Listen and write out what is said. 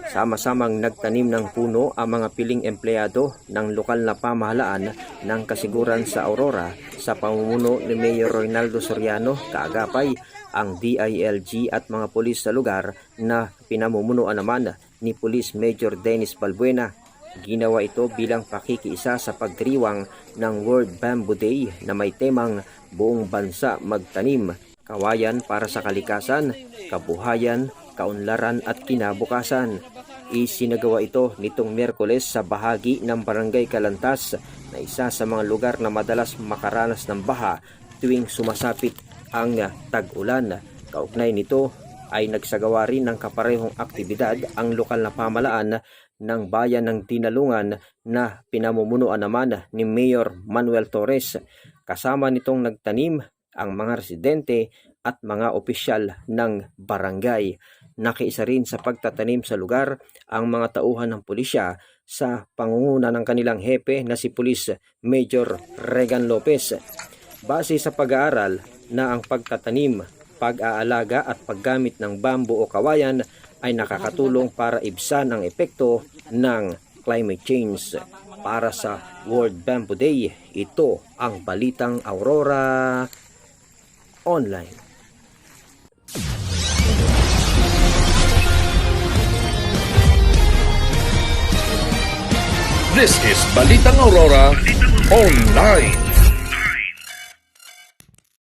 Sama-samang nagtanim ng puno ang mga piling empleyado ng lokal na pamahalaan ng kasiguran sa Aurora sa pamumuno ni Mayor Reynaldo Soriano. Kaagapay ang DILG at mga pulis sa lugar na pinamumunuan naman ni Police Major Dennis Balbuena. Ginawa ito bilang pakikiisa sa pagdiriwang ng World Bamboo Day na may temang buong bansa magtanim, kawayan para sa kalikasan, kabuhayan, kaunlaran at kinabukasan. Isinagawa ito nitong Miyerkules sa bahagi ng Barangay Calantas na isa sa mga lugar na madalas makaranas ng baha tuwing sumasapit ang tag-ulan. Kaugnay nito ay nagsagawa rin ng kaparehong aktibidad ang lokal na pamahalaan ng bayan ng Tinalungan na pinamumunuan naman ni Mayor Manuel Torres. Kasama nitong nagtanim ang mga residente at mga opisyal ng barangay. Nakiisa rin sa pagtatanim sa lugar ang mga tauhan ng pulisya sa pangunguna ng kanilang hepe na si Police Major Regan Lopez. Base sa pag-aaral na ang pagtatanim, pag-aalaga at paggamit ng bamboo o kawayan ay nakakatulong para ibsan ang epekto ng climate change. Para sa World Bamboo Day, ito ang Balitang Aurora Online. This is Balitang Aurora Online.